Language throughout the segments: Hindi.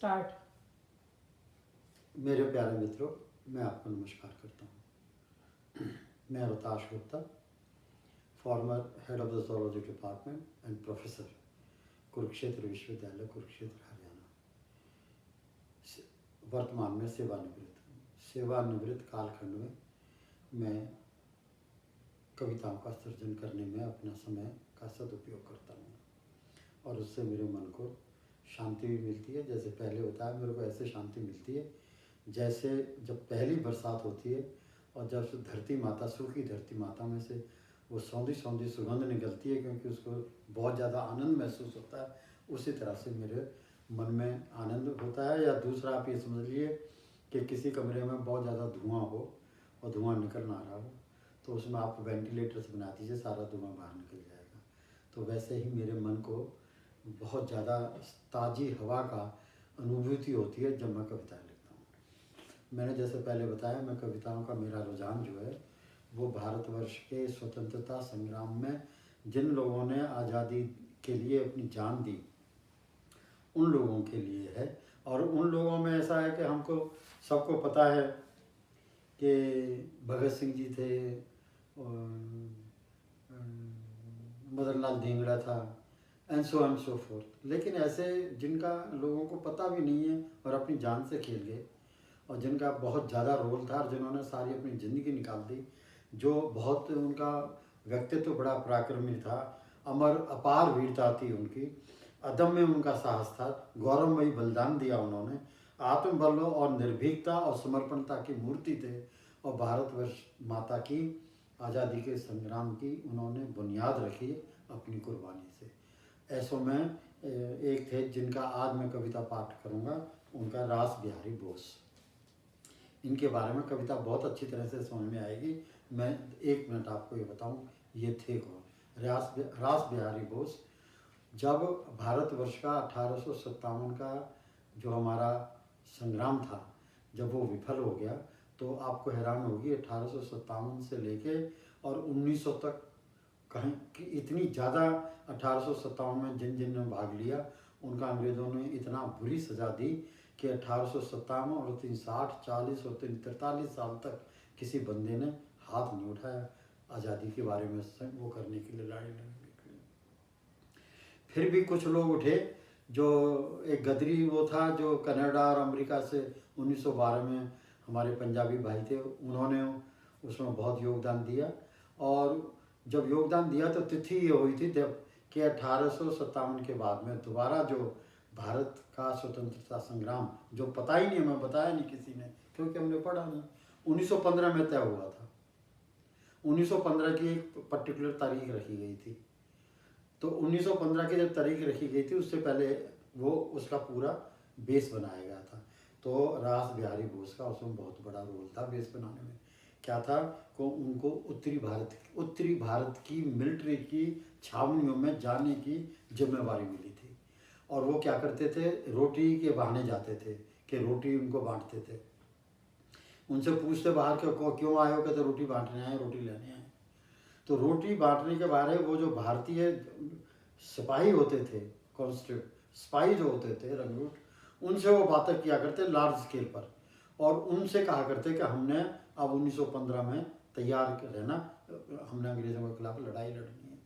स्टार्ट। मेरे प्यारे मित्रों, मैं आपको नमस्कार करता हूँ। मैं Rohtash Gupta, farmer head of the zoology department and professor, Kurukshetra विश्वविद्यालय, कुरुक्षेत्र, हरियाणा। वर्तमान में सेवानिवृत्त कालखंड में मैं कविताओं का सृजन करने में अपना समय का सदुपयोग करता हूँ और उससे मेरे मन को शांति भी मिलती है। जैसे पहले बताया, मेरे को ऐसे शांति मिलती है जैसे जब पहली बरसात होती है और जब धरती माता, सूखी धरती माता में से वो सौंधी सौंधी सुगंध निकलती है, क्योंकि उसको बहुत ज़्यादा आनंद महसूस होता है। उसी तरह से मेरे मन में आनंद होता है। या दूसरा आप ये समझ लीजिए कि किसी कमरे में बहुत ज़्यादा धुआं हो और धुआं निकल ना रहा हो, तो उसमें आप वेंटिलेटर से बना दीजिए, सारा धुआं बाहर निकल जाएगा। तो वैसे ही मेरे मन को बहुत ज़्यादा ताज़ी हवा का अनुभूति होती है जब मैं कविताएँ लिखता हूँ। मैंने जैसे पहले बताया, मैं कविताओं का मेरा रुझान जो है वो भारतवर्ष के स्वतंत्रता संग्राम में जिन लोगों ने आज़ादी के लिए अपनी जान दी, उन लोगों के लिए है। और उन लोगों में ऐसा है कि हमको सबको पता है कि भगत सिंह जी थे, मदन लाल धिंगड़ा था, एंड सो फोर्थ। लेकिन ऐसे जिनका लोगों को पता भी नहीं है और अपनी जान से खेल गए, और जिनका बहुत ज़्यादा रोल था और जिन्होंने सारी अपनी ज़िंदगी निकाल दी, जो बहुत उनका व्यक्तित्व बड़ा पराक्रमी था, अमर अपार वीरता थी उनकी, अदम्य उनका साहस था, गौरवमयी बलिदान दिया उन्होंने, आत्मबल और निर्भीकता और समर्पणता की मूर्ति थे, और भारतवर्ष माता की आज़ादी के संग्राम की उन्होंने बुनियाद रखी अपनी कुर्बानी से। ऐसों में एक थे जिनका आज मैं कविता पाठ करूँगा, उनका रास बिहारी बोस। इनके बारे में कविता बहुत अच्छी तरह से समझ में आएगी। मैं 1 मिनट आपको ये बताऊँ, ये थे कौन। रास बिहारी बोस, जब भारतवर्ष का 1857 का जो हमारा संग्राम था, जब वो विफल हो गया, तो आपको हैरान होगी 1857 से लेके और 1900 तक कहीं कि इतनी ज़्यादा 1857 में जिन जिन ने भाग लिया, उनका अंग्रेज़ों ने इतना बुरी सज़ा दी कि 1857 और 360, 40 और 43 साल तक किसी बंदे ने हाथ नहीं उठाया आज़ादी के बारे में वो करने के लिए, लड़ाई लड़ने के लिए। फिर भी कुछ लोग उठे, जो एक गदरी वो था जो कनाडा और अमेरिका से 1912 में हमारे पंजाबी भाई थे, उन्होंने उसमें बहुत योगदान दिया। और जब योगदान दिया तो तिथि ये हुई थी जब कि 1857 के बाद में दोबारा जो भारत का स्वतंत्रता संग्राम, जो पता ही नहीं, हमें बताया नहीं किसी ने, क्योंकि हमने पढ़ा नहीं, 1915 में तय हुआ था। 1915 की एक पर्टिकुलर तारीख रखी गई थी। तो 1915 की जब तारीख रखी गई थी, उससे पहले वो उसका पूरा बेस बनाया गया था। तो रास बिहारी बोस का उसमें बहुत बड़ा रोल था बेस बनाने में। क्या था को उनको उत्तरी भारत की मिलिट्री की छावनियों में जाने की जिम्मेवारी मिली थी। और वो क्या करते थे, रोटी के बहाने जाते थे कि रोटी उनको बांटते थे। उनसे पूछते बाहर के क्यों आए हो, कहते रोटी बांटने आए, रोटी लेने आए। तो रोटी बांटने के बारे वो जो भारतीय सिपाही होते थे, कॉन्स्टेबल सिपाही जो होते थे रंगरूट, उनसे वो बातें किया करते लार्ज स्केल पर, और उनसे कहा करते कि हमने अब 1915 में तैयार रहना, हमने अंग्रेजों के खिलाफ लड़ाई लड़नी है।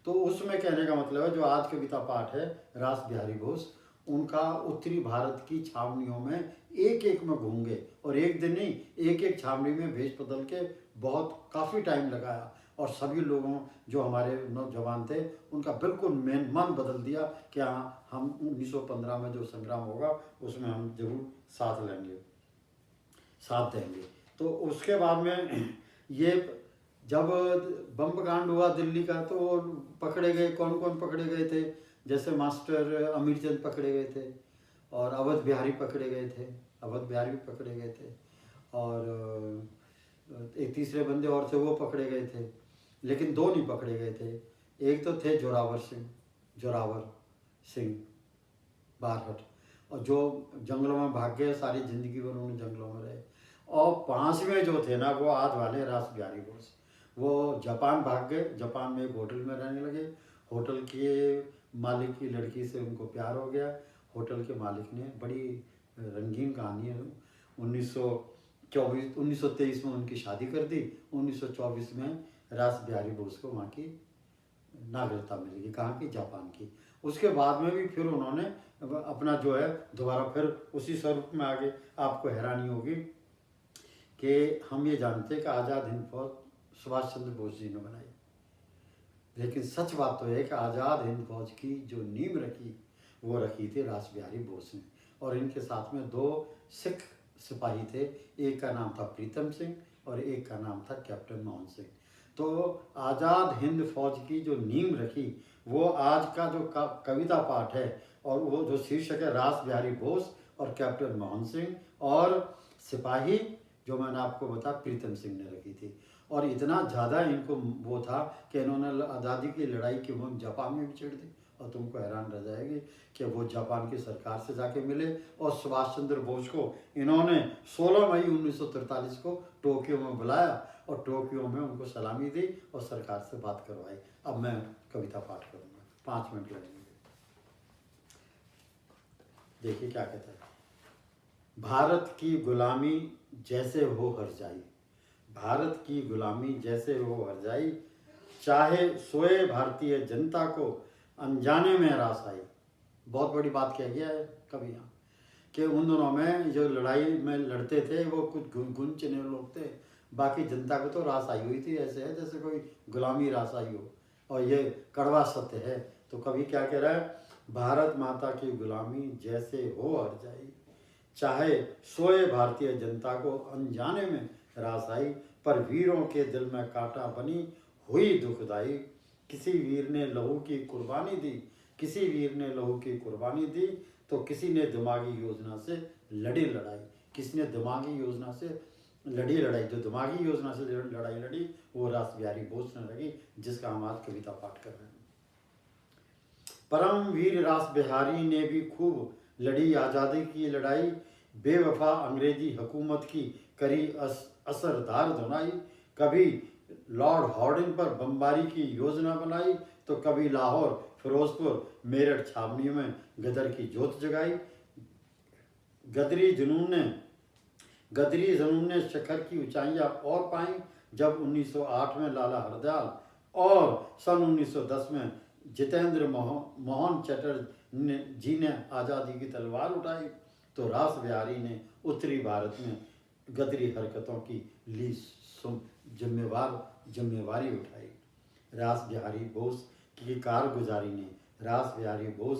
तो उसमें कहने का मतलब है, जो आज कविता पाठ है रास बिहारी बोस, उनका उत्तरी भारत की छावनियों में एक एक में घूम गए, और एक दिन नहीं, एक एक छावनी में भेष बदल के बहुत काफ़ी टाइम लगाया, और सभी लोगों जो हमारे नौजवान थे उनका बिल्कुल मन बदल दिया कि हाँ, हम 1915 में जो संग्राम होगा उसमें हम जरूर साथ लेंगे, साथ देंगे। तो उसके बाद में ये जब बम कांड हुआ दिल्ली का, तो पकड़े गए, कौन कौन पकड़े गए थे, जैसे मास्टर अमीरचंद पकड़े गए थे, और अवध बिहारी पकड़े गए थे, अवध बिहारी भी पकड़े गए थे, और एक तीसरे बंदे और थे वो पकड़े गए थे। लेकिन 2 नहीं पकड़े गए थे। एक तो थे जोरावर सिंह बारहट, और जो जंगलों में भाग गए, सारी जिंदगी भर उन्होंने जंगलों में रहे। और 5वें जो थे ना, वो आज वाले रास बिहारी बोस, वो जापान भाग गए, जापान में एक होटल में रहने लगे, होटल के मालिक की लड़की से उनको प्यार हो गया, होटल के मालिक ने। बड़ी रंगीन कहानी है। 1923 में उनकी शादी कर दी। 1924 में रास बिहारी बोस को वहाँ की नागरिकता मिलेगी। कहाँ की? जापान की। उसके बाद में भी फिर उन्होंने अपना जो है दोबारा फिर उसी स्वरूप में आ गए। आपको हैरानी होगी कि हम ये जानते हैं कि आज़ाद हिंद फौज सुभाष चंद्र बोस जी ने बनाई, लेकिन सच बात तो है कि आज़ाद हिंद फौज की जो नींव रखी वो रखी थी रास बिहारी बोस ने। और इनके साथ में 2 सिख सिपाही थे। एक का नाम था प्रीतम सिंह और एक का नाम था कैप्टन मोहन सिंह। तो आज़ाद हिंद फौज की जो नींव रखी वो आज का जो कविता पाठ है, और वो जो शीर्षक है रास बिहारी बोस और कैप्टन मोहन सिंह, और सिपाही जो मैंने आपको बताया प्रीतम सिंह ने रखी थी। और इतना ज़्यादा इनको वो था कि इन्होंने आज़ादी की लड़ाई की मुहिम जापान में भी छेड़ दी। और तुमको हैरान रह जाएगी कि वो जापान की सरकार से जाके मिले और सुभाष चंद्र बोस को इन्होंने 16 मई 1943 को टोक्यो में बुलाया और टोक्यो में उनको सलामी दी और सरकार से बात करवाई। अब मैं कविता पाठ करूँगा, 5 मिनट लगेंगे। देखिए क्या कहता है। भारत की गुलामी जैसे हो हर जाई, भारत की गुलामी जैसे हो हर जाई, चाहे सोए भारतीय जनता को अनजाने में रास आई। बहुत बड़ी बात कह गया है कभी यहाँ कि उन दोनों में जो लड़ाई में लड़ते थे वो कुछ गुण चिन्ह लोग थे, बाकी जनता को तो रास आई हुई थी। ऐसे है जैसे कोई गुलामी रास आई हो, और ये कड़वा सत्य है। तो कभी क्या कह रहा है, भारत माता की गुलामी जैसे हो हर जाई, चाहे सोए भारतीय जनता को अनजाने में रास आई, पर वीरों के दिल में कांटा बनी हुई दुखदाई। किसी वीर ने लहू की कुर्बानी दी, किसी वीर ने लहू की कुर्बानी दी, तो किसी ने दिमागी योजना से लड़ी लड़ाई। किसने दिमागी योजना से लड़ी लड़ाई? जो दिमागी योजना से लड़ाई लड़ी वो रास बिहारी बोस ने लड़ी, जिसका हम आज कविता पाठ कर रहे हैं। परम वीर रास बिहारी ने भी खूब लड़ी आज़ादी की लड़ाई, बेवफा अंग्रेजी हुकूमत की करी असरदार धुनाई। कभी लॉर्ड हॉर्डिंग पर बमबारी की योजना बनाई, तो कभी लाहौर, फिरोजपुर, मेरठ छावनियों में गदर की जोत जगाई। गदरी जुनून ने शिखर की ऊंचाइयां और पाई, जब 1908 में लाला हरदयाल और सन 1910 में जितेंद्र मोहन चटर्जी जी ने आज़ादी की तलवार उठाई, तो रास बिहारी ने उत्तरी भारत में गदरी हरकतों की ली जिम्मेवारी उठाई। रास बिहारी बोस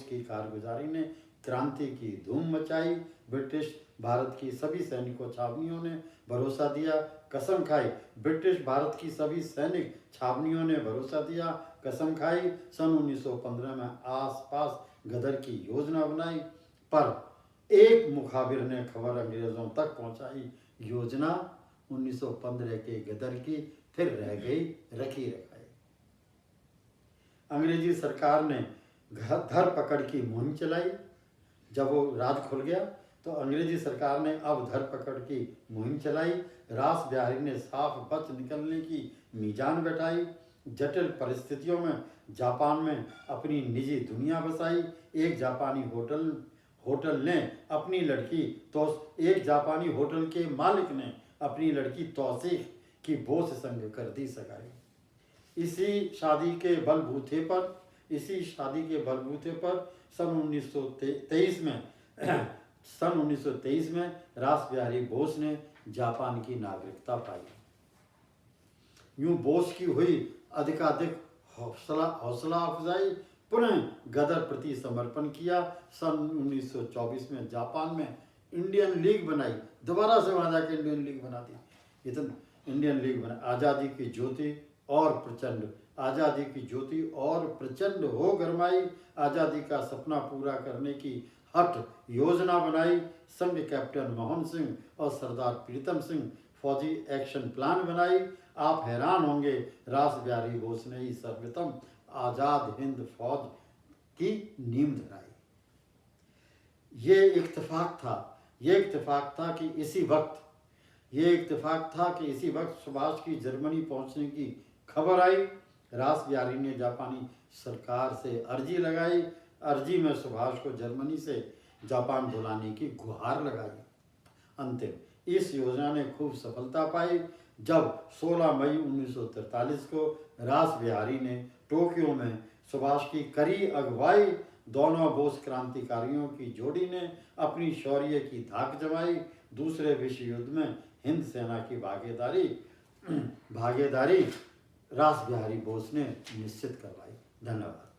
की कारगुजारी ने क्रांति की धूम मचाई। ब्रिटिश भारत की सभी सैनिकों छावनियों ने भरोसा दिया, कसम खाई। ब्रिटिश भारत की सभी सैनिक छावनियों ने भरोसा दिया, कसम खाई। सन 1915 में आसपास गदर की योजना बनाई, पर एक मुखाबिर ने खबर अंग्रेजों तक पहुंचाई। योजना 1915 के गदर की फिर रह गई रखी रखाई। अंग्रेजी सरकार ने धरपकड़ की मुहिम चलाई। जब वो राज खुल गया तो अंग्रेजी सरकार ने अब धरपकड़ की मुहिम चलाई। रास बिहारी ने साफ बच निकलने की मीजान बैठाई। जटिल परिस्थितियों में जापान में अपनी निजी दुनिया बसाई। एक जापानी होटल ने अपनी लड़की तो एक जापानी होटल के मालिक ने अपनी लड़की तौसीफ की बोस संग कर दी सगाई। इसी शादी के बलबूते पर सन 1923 में रास बिहारी बोस ने जापान की नागरिकता पाई। यूं बोस की हुई अधिकाधिक हौसला अफजाई, पुनः गदर प्रति समर्पण किया। सन 1924 में जापान में इंडियन लीग बनाई। दोबारा से वहां जाके इंडियन लीग बना दी। इंडियन लीग बना। आज़ादी की ज्योति और प्रचंड हो गरमाई। आज़ादी का सपना पूरा करने की हट योजना बनाई। संघ कैप्टन मोहन सिंह और सरदार प्रीतम सिंह फौजी एक्शन प्लान बनाई। आप हैरान होंगे, रास बिहारी बोस ने ही सर्वप्रथम आज़ाद हिंद फौज की नींव धराई। ये इत्तेफाक था कि इसी वक्त सुभाष की जर्मनी पहुंचने की खबर आई। रास बिहारी ने जापानी सरकार से अर्जी लगाई। अर्जी में सुभाष को जर्मनी से जापान बुलाने की गुहार लगाई। अंतिम इस योजना ने खूब सफलता पाई जब 16 मई 1943 को रास बिहारी ने टोक्यो में सुभाष की कड़ी अगुवाई दोनों बोस क्रांतिकारियों की जोड़ी ने अपनी शौर्य की धाक जमाई। दूसरे विश्व युद्ध में हिंद सेना की भागीदारी रास बिहारी बोस ने निश्चित करवाई। धन्यवाद।